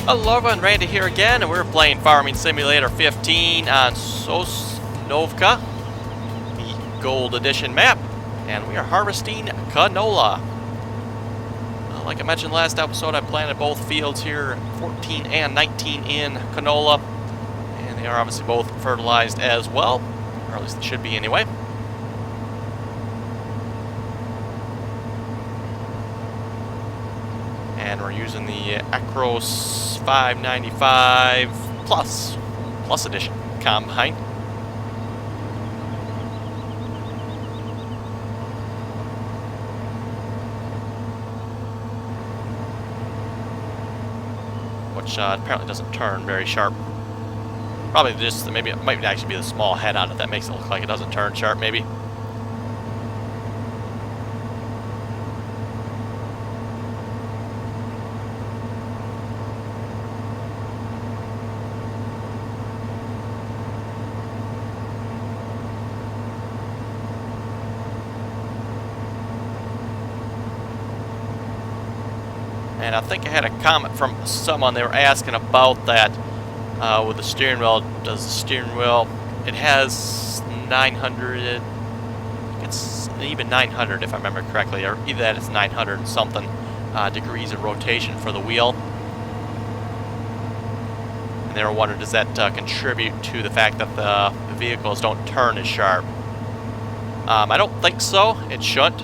Hello everyone, Randy here again, and we're playing Farming Simulator 15 on Sosnovka, the Gold Edition map, and we are harvesting canola. Like I mentioned last episode, I planted both fields here, 14 and 19 in canola, and they are obviously both fertilized as well, or at least they should be anyway. And we're using the Acros 595 Plus Edition combine. Which apparently doesn't turn very sharp. Probably just, maybe it might actually be the small head on it that makes it look like it doesn't turn sharp, maybe. And I think I had a comment from someone, they were asking about that with the steering wheel. Does the steering wheel, it has 900, it's even 900 if I remember correctly, or either that it's 900 and something degrees of rotation for the wheel. And they were wondering, does that contribute to the fact that the vehicles don't turn as sharp? I don't think so, it shouldn't.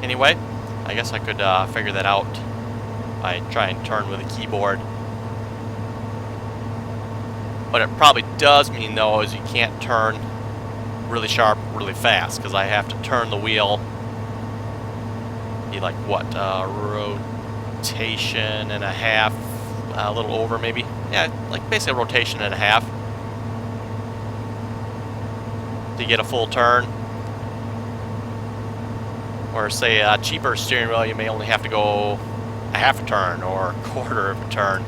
Anyway, I guess I could figure that out by trying to turn with a keyboard. What it probably does mean, though, is you can't turn really sharp really fast, because I have to turn the wheel, be like, what, rotation and a half, a little over maybe. Yeah, like basically a rotation and a half to get a full turn. Or say a cheaper steering wheel, you may only have to go a half a turn or a quarter of a turn.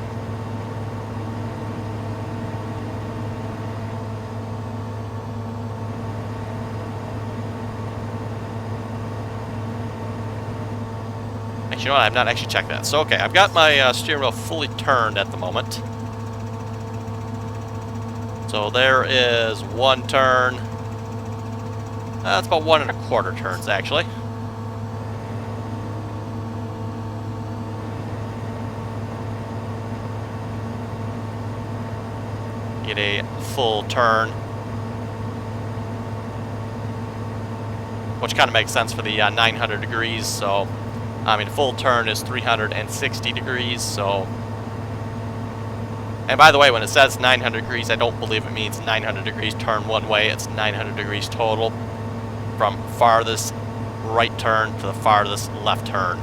Actually, you know what? I've not actually checked that. So, okay, I've got my steering wheel fully turned at the moment. So there is one turn. That's about 1 1/4 turns, actually. Get a full turn, which kind of makes sense for the 900 degrees. So, I mean, full turn is 360 degrees. So, and by the way, when it says 900 degrees, I don't believe it means 900 degrees turn one way. It's 900 degrees total, from farthest right turn to the farthest left turn.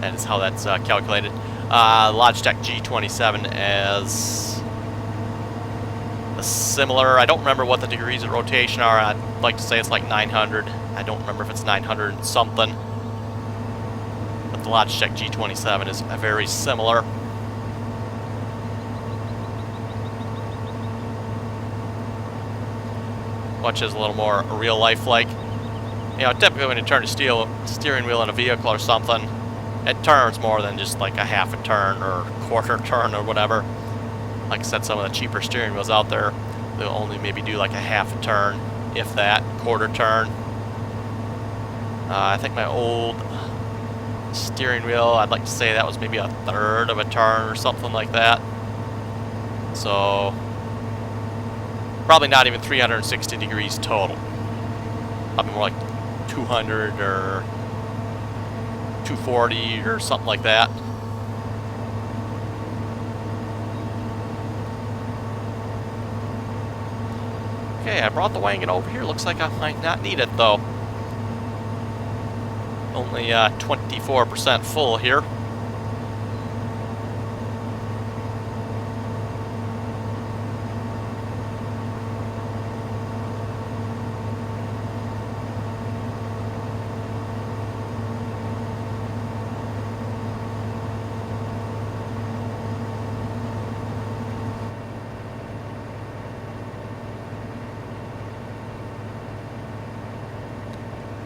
That is how that's calculated. Logitech G27 is similar. I don't remember what the degrees of rotation are. I'd like to say it's like 900. I don't remember if it's 900 and something. But the Logitech G27 is very similar. Which is a little more real life like. You know, typically when you turn a steering wheel in a vehicle or something, it turns more than just like a half a turn or quarter turn or whatever. Like I said, some of the cheaper steering wheels out there, they'll only maybe do like a half a turn, if that, quarter turn. I think my old steering wheel, I'd like to say that was maybe a third of a turn or something like that. So, probably not even 360 degrees total. Probably more like 200 or 240 or something like that. Okay, I brought the wagon over here. Looks like I might not need it though. Only 24% full here.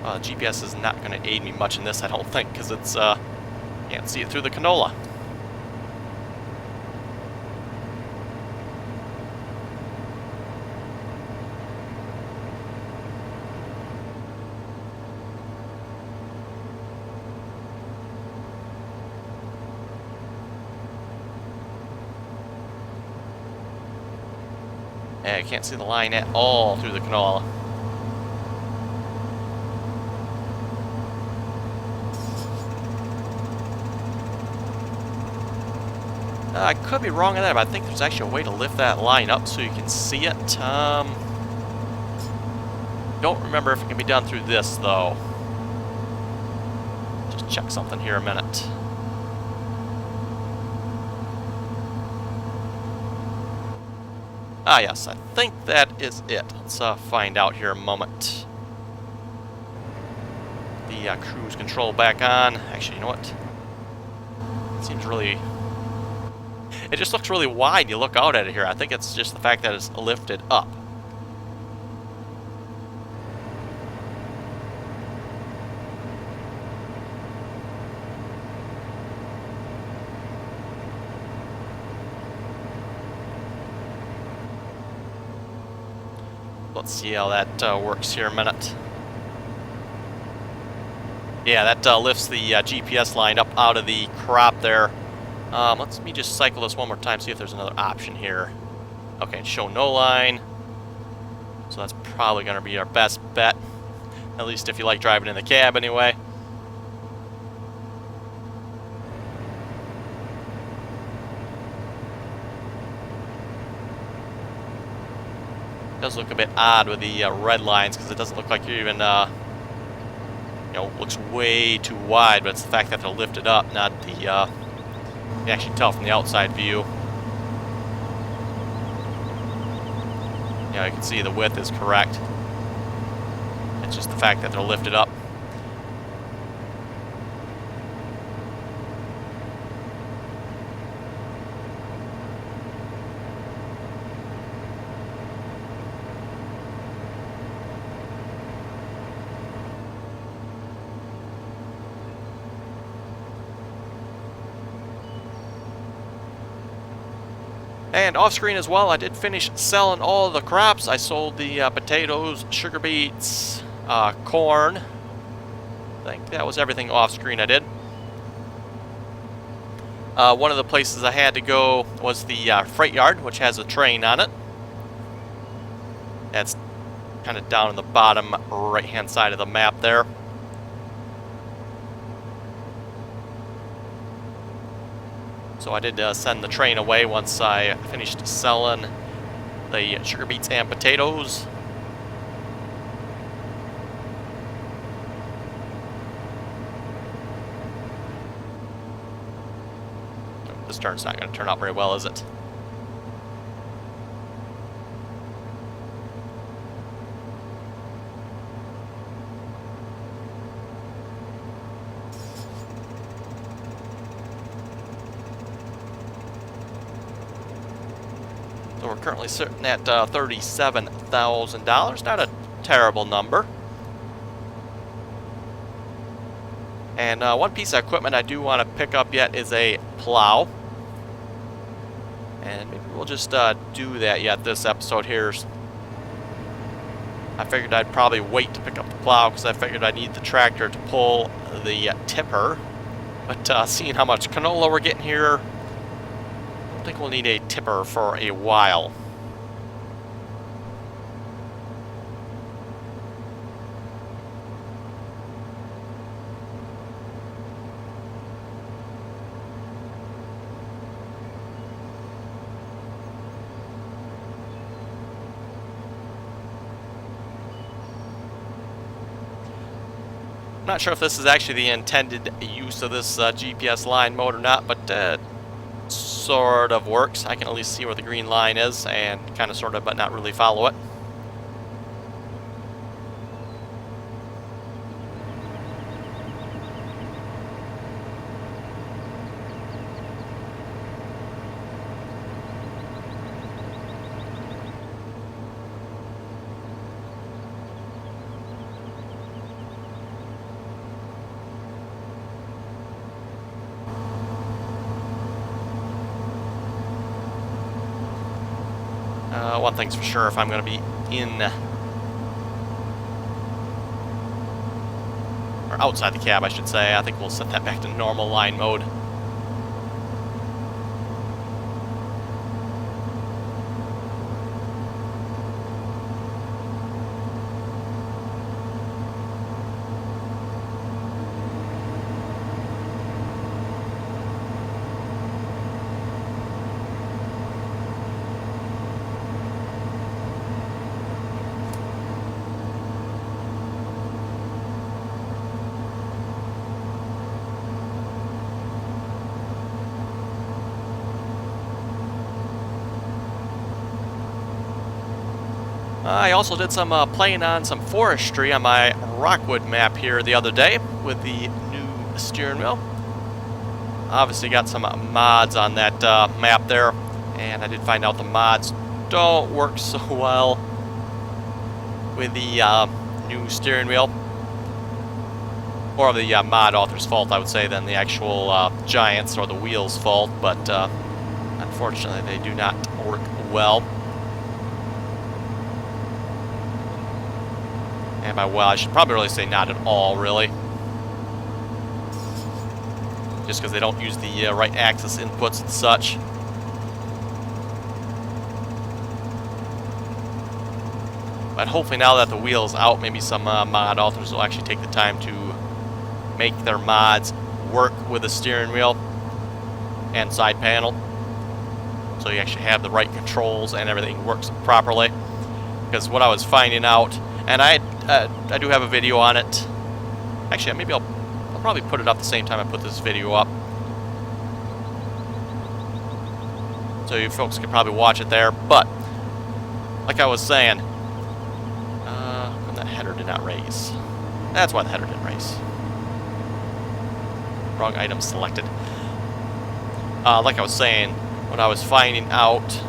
GPS is not going to aid me much in this, I don't think, because it's can't see it through the canola. I can't see the line at all through the canola. I could be wrong on that, but I think there's actually a way to lift that line up so you can see it. Don't remember if it can be done through this, though. Just check something here a minute. Ah, yes, I think that is it. Let's find out here a moment. The cruise control back on. Actually, you know what? It seems really... It just looks really wide. You look out at it here. I think it's just the fact that it's lifted up. Let's see how that works here a minute. Yeah, that lifts the GPS line up out of the crop there. Let me just cycle this one more time, see if there's another option here. Okay, show no line. So that's probably going to be our best bet. At least if you like driving in the cab anyway. It does look a bit odd with the red lines because it doesn't look like you're even, you know, looks way too wide, but it's the fact that they're lifted up, not the, you can actually tell from the outside view. Yeah, you can see the width is correct. It's just the fact that they're lifted up. And off screen as well, I did finish selling all the crops. I sold the potatoes, sugar beets, corn. I think that was everything off screen I did. One of the places I had to go was the freight yard, which has a train on it. That's kind of down in the bottom right-hand side of the map there. So I did send the train away once I finished selling the sugar beets and potatoes. This turn's not going to turn out very well, is it? So we're currently sitting at $37,000. Not a terrible number. And one piece of equipment I do want to pick up yet is a plow. And maybe we'll just do that yet this episode here. I figured I'd probably wait to pick up the plow because I figured I need the tractor to pull the tipper. But seeing how much canola we're getting here, I don't think we'll need a tipper for a while. I'm not sure if this is actually the intended use of this GPS line mode or not, but sort of works. I can at least see where the green line is and kind of sort of, but not really follow it. One thing's for sure, if I'm going to be in or outside the cab, I should say, I think we'll set that back to normal line mode. I also did some playing on some forestry on my Rockwood map here the other day with the new steering wheel. Obviously got some mods on that map there, and I did find out the mods don't work so well with the new steering wheel. More of the mod author's fault, I would say, than the actual Giants or the wheel's fault, but unfortunately they do not work well. And by well, I should probably really say not at all, really. Just because they don't use the right axis inputs and such. But hopefully now that the wheel's out, maybe some mod authors will actually take the time to make their mods work with the steering wheel and side panel. So you actually have the right controls and everything works properly. Because what I was finding out, and I do have a video on it. Actually, maybe I'll probably put it up the same time I put this video up. So you folks can probably watch it there. But, like I was saying, that header did not raise. That's why the header didn't raise. Wrong item selected. Like I was saying, when I was finding out,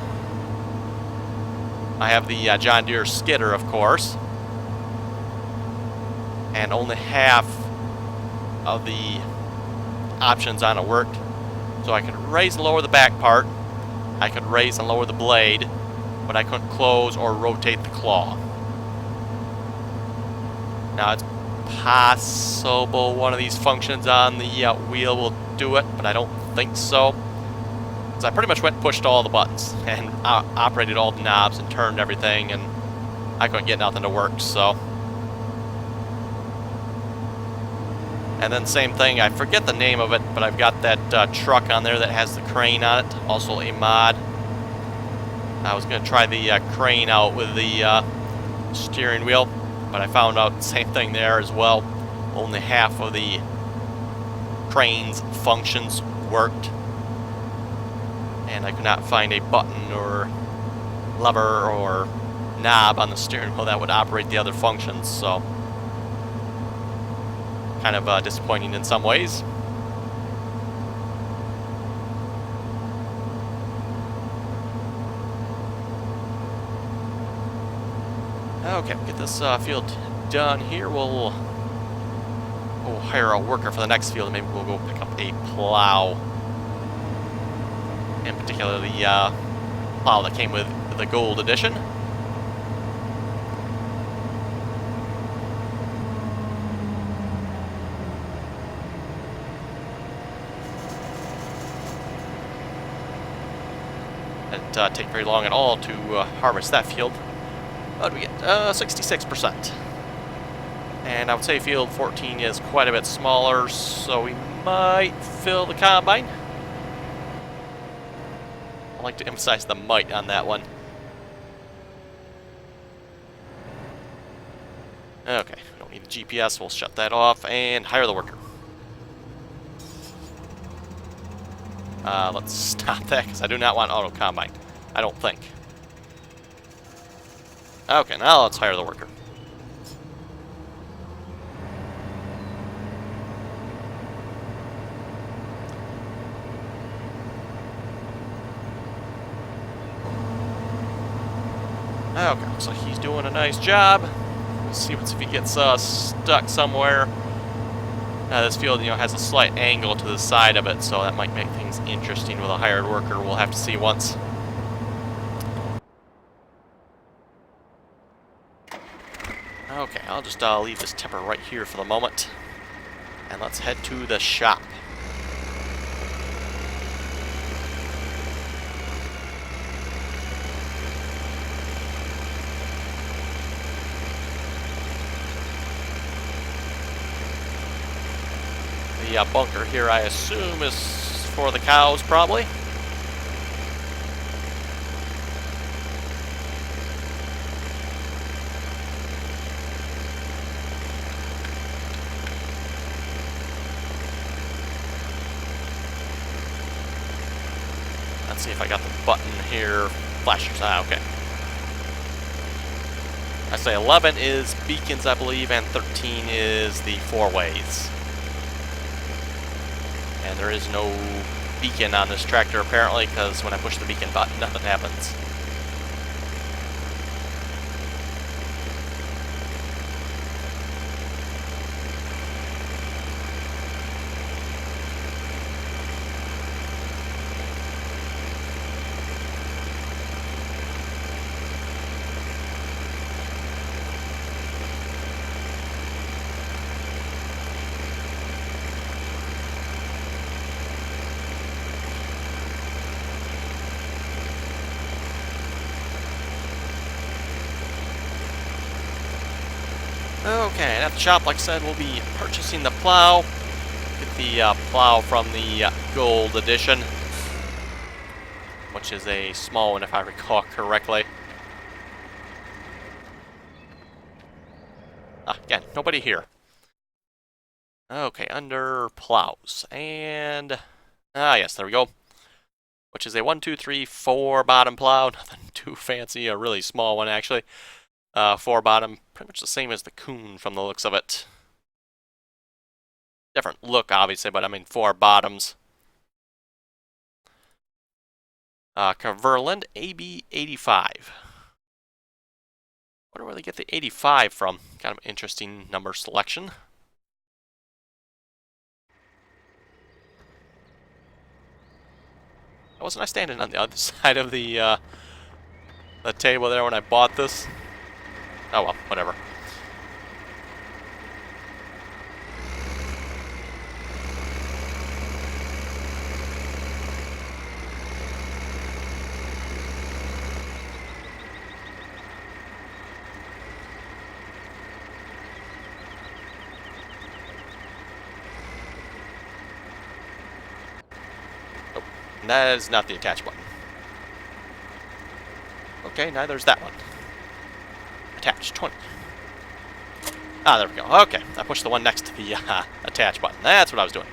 I have the John Deere skidder, of course. And only half of the options on it worked. So I could raise and lower the back part, I could raise and lower the blade, but I couldn't close or rotate the claw. Now it's possible one of these functions on the wheel will do it, but I don't think so. Because I pretty much went and pushed all the buttons and operated all the knobs and turned everything, and I couldn't get nothing to work, so. And then same thing, I forget the name of it, but I've got that truck on there that has the crane on it, also a mod. I was going to try the crane out with the steering wheel, but I found out the same thing there as well. Only half of the crane's functions worked. And I could not find a button or lever or knob on the steering wheel that would operate the other functions, so kind of disappointing in some ways. Okay, we'll get this field done here. We'll hire a worker for the next field, and maybe we'll go pick up a plow. In particular, the plow that came with the gold edition. It didn't take very long at all to harvest that field. What do we get? 66%. And I would say field 14 is quite a bit smaller, so we might fill the combine. I like to emphasize the might on that one. Okay, we don't need the GPS, we'll shut that off and hire the worker. Let's stop that because I do not want auto combine. I don't think. Okay, now let's hire the worker. Okay, looks like he's doing a nice job. We'll see if he gets stuck somewhere. This field, has a slight angle to the side of it, so that might make things interesting with a hired worker. We'll have to see once. Okay, I'll just leave this tipper right here for the moment. And let's head to the shop. The bunker here, I assume, is for the cows, probably. Let's see if I got the button here. Flashers, okay. I say 11 is beacons, I believe, and 13 is the four-ways. And there is no beacon on this tractor, apparently, because when I push the beacon button, nothing happens. Okay, and at the shop, like I said, we'll be purchasing the plow. Get the plow from the Gold Edition, which is a small one if I recall correctly. Again, nobody here. Okay, under plows. And, yes, there we go. Which is a 1, 2, 3, 4 bottom plow. Nothing too fancy, a really small one actually. 4 bottom, pretty much the same as the Coon from the looks of it. Different look, obviously, but I mean 4 bottoms. Verland AB85. Wonder where they get the 85 from. Kind of interesting number selection. Wasn't I standing on the other side of the table there when I bought this? Oh well, whatever. Nope, that is not the attach button. Okay, neither is that one. Attach 20. Ah, there we go. Okay, I pushed the one next to the attach button. That's what I was doing.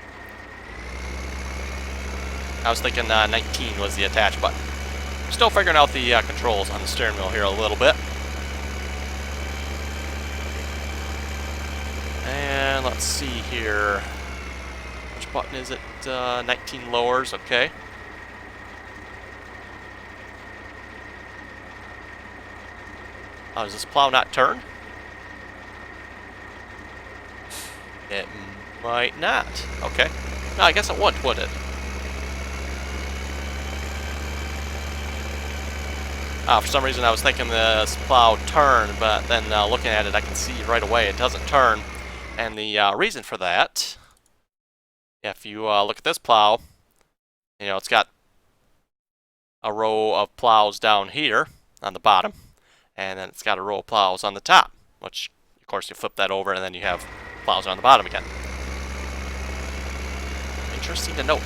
I was thinking 19 was the attach button. Still figuring out the controls on the steering wheel here a little bit. And let's see here. Which button is it? 19 lowers, okay. Oh, does this plow not turn? It might not. Okay. No, I guess it wouldn't, would it? For some reason I was thinking this plow turned, but then looking at it I can see right away it doesn't turn. And the reason for that, if you look at this plow, you know, it's got a row of plows down here on the bottom. And then it's got a row of plows on the top, which, of course, you flip that over and then you have plows on the bottom again. Interesting to note.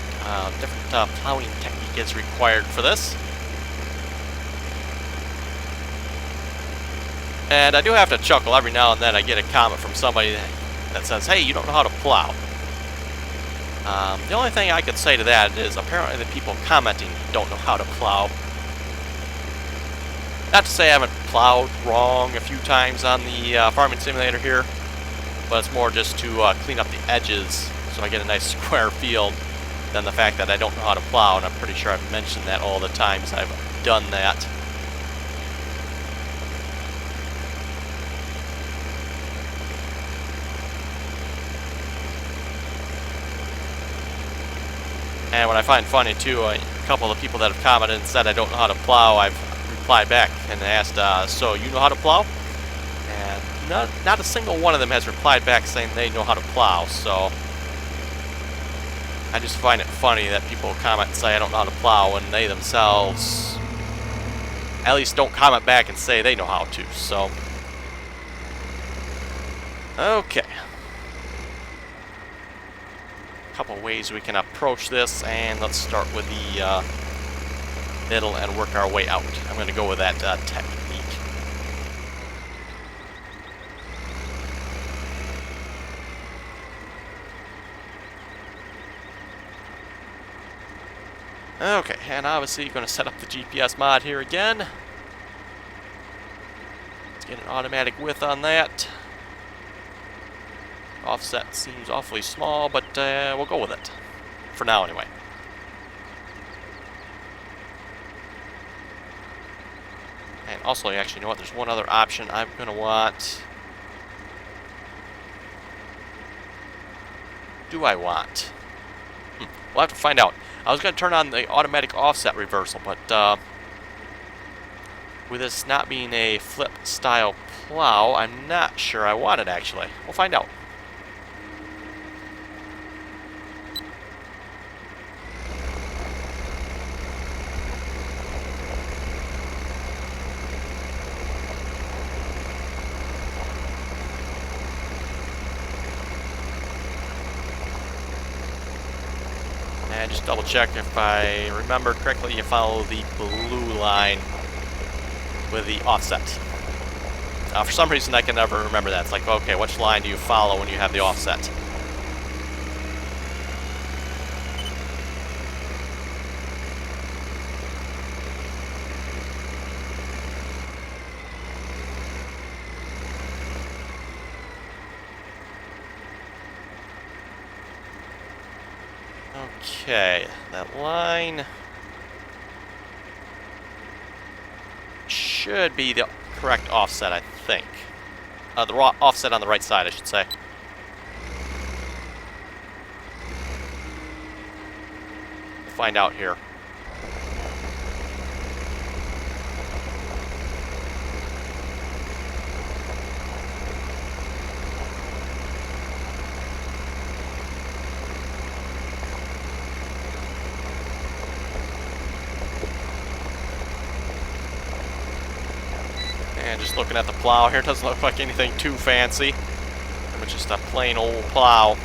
Different plowing technique is required for this. And I do have to chuckle every now and then. I get a comment from somebody that says, hey, you don't know how to plow. The only thing I could say to that is apparently the people commenting don't know how to plow. Not to say I haven't plowed wrong a few times on the farming simulator here, but it's more just to clean up the edges so I get a nice square field than the fact that I don't know how to plow, and I'm pretty sure I've mentioned that all the times I've done that. And what I find funny too, a couple of people that have commented and said I don't know how to plow, I've replied back and asked, so you know how to plow? And not a single one of them has replied back saying they know how to plow, so I just find it funny that people comment and say I don't know how to plow when they themselves at least don't comment back and say they know how to, so. Okay. A couple ways we can approach this, and let's start with the middle and work our way out. I'm going to go with that technique. Okay, and obviously you're going to set up the GPS mod here again. Let's get an automatic width on that. Offset seems awfully small, but we'll go with it. For now, anyway. And also, actually, you know what? There's one other option I'm going to want. Do I want? We'll have to find out. I was going to turn on the automatic offset reversal, but with this not being a flip style plow, I'm not sure I want it actually. We'll find out. And just double check if I remember correctly, you follow the blue line with the offset. For some reason I can never remember that. It's like, okay, which line do you follow when you have the offset? Okay, that line should be the correct offset, I think. The raw offset on the right side, I should say. We'll find out here. And just looking at the plow here, it doesn't look like anything too fancy. It's just a plain old plow.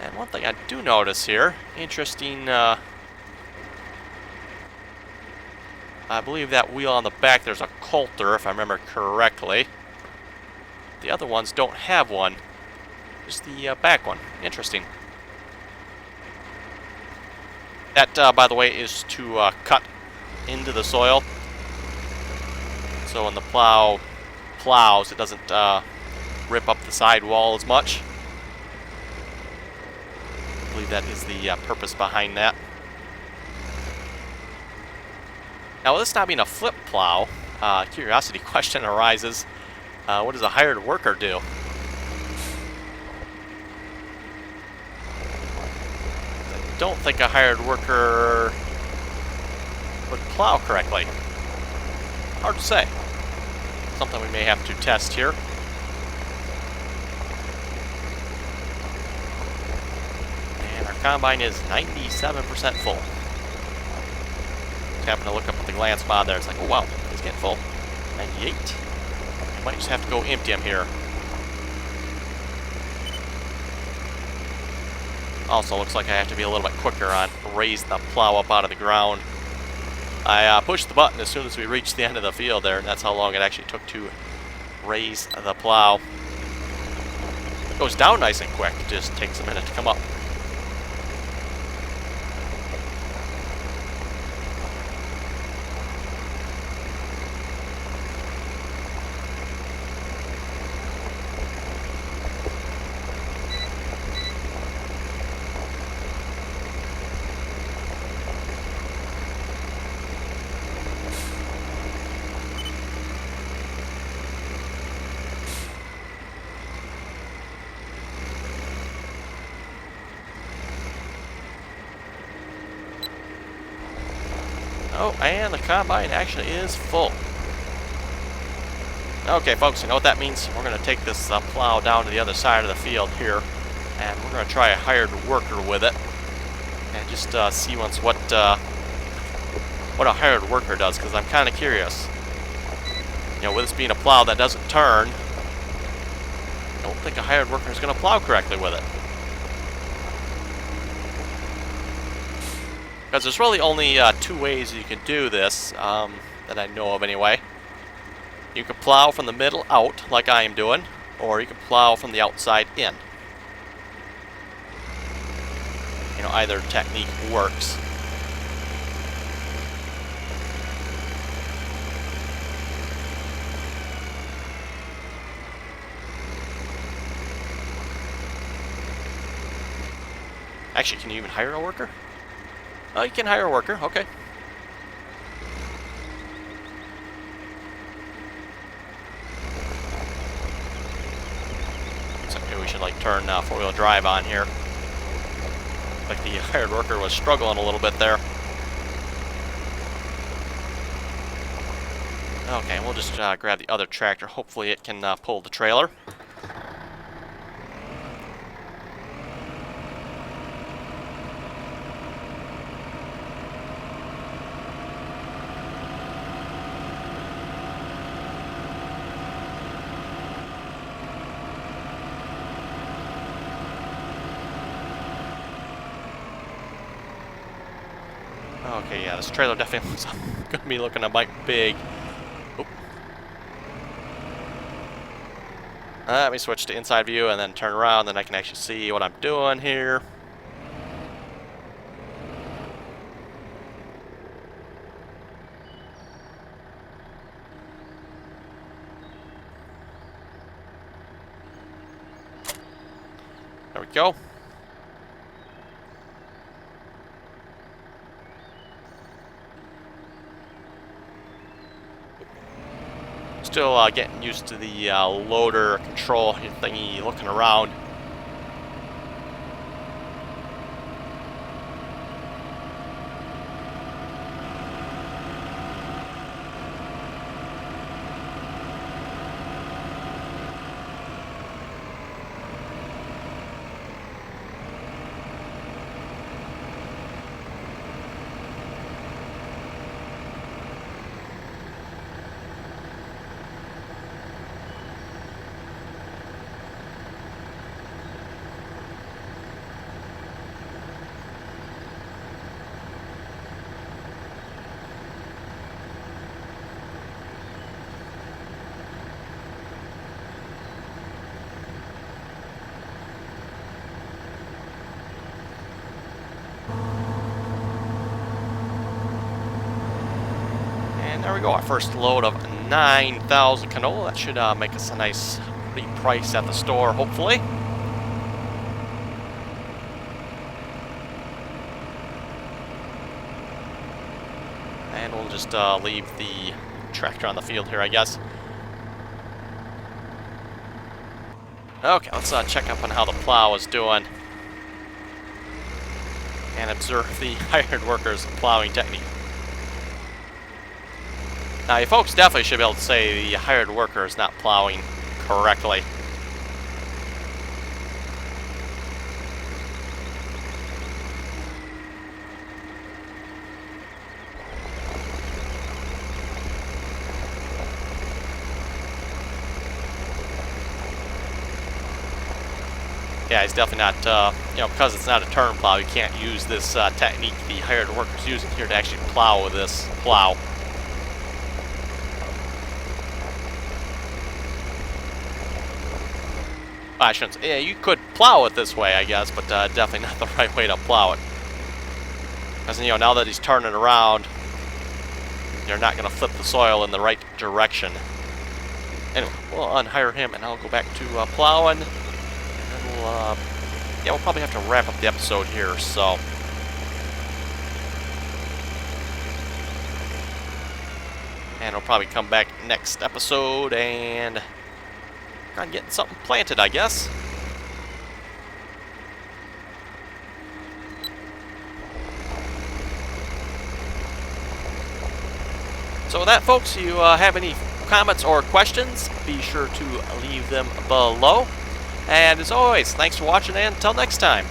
And one thing I do notice here, interesting, I believe that wheel on the back, there's a coulter, if I remember correctly. The other ones don't have one, just the back one. Interesting. That, by the way, is to cut into the soil. So when the plow plows, it doesn't rip up the sidewall as much. I believe that is the purpose behind that. Now, with this not being a flip plow, curiosity question arises. What does a hired worker do? Don't think a hired worker would plow correctly. Hard to say. Something we may have to test here. And our combine is 97% full. Just happened to look up at the glance mod there. It's like, oh wow, it's getting full. 98. I might just have to go empty him here. Also looks like I have to be a little bit quicker on raising the plow up out of the ground. I pushed the button as soon as we reached the end of the field there, and that's how long it actually took to raise the plow. It goes down nice and quick, it just takes a minute to come up. Oh, and the combine actually is full. Okay, folks, you know what that means? We're going to take this plow down to the other side of the field here, and we're going to try a hired worker with it, and just see once what a hired worker does, because I'm kind of curious. You know, with this being a plow that doesn't turn, I don't think a hired worker is going to plow correctly with it. Because there's really only 2 ways you can do this, that I know of anyway. You can plow from the middle out, like I am doing, or you can plow from the outside in. You know, either technique works. Actually, can you even hire a worker? Oh, you can hire a worker, okay. So maybe we should like turn 4-wheel drive on here. Like the hired worker was struggling a little bit there. Okay, we'll just grab the other tractor. Hopefully it can pull the trailer. Okay, yeah, this trailer definitely looks going to be looking a bit big. Oop. Let me switch to inside view and then turn around, then I can actually see what I'm doing here. There we go. Still getting used to the loader control thingy looking around. There we go, our first load of 9,000 canola. That should make us a nice pretty price at the store, hopefully. And we'll just leave the tractor on the field here, I guess. Okay, let's check up on how the plow is doing and observe the hired workers' plowing technique. Now, you folks definitely should be able to say the hired worker is not plowing correctly. Yeah, he's definitely not, you know, because it's not a turn plow, you can't use this technique the hired worker's using here to actually plow with this plow. I shouldn't say, yeah, you could plow it this way, I guess, but definitely not the right way to plow it. Because, you know, now that he's turning around, you're not going to flip the soil in the right direction. Anyway, we'll unhire him, and I'll go back to plowing. And then we'll, yeah, we'll probably have to wrap up the episode here, so. And we'll probably come back next episode and try and get something planted, I guess. So with that, folks, you have any comments or questions, be sure to leave them below. And as always, thanks for watching, and until next time.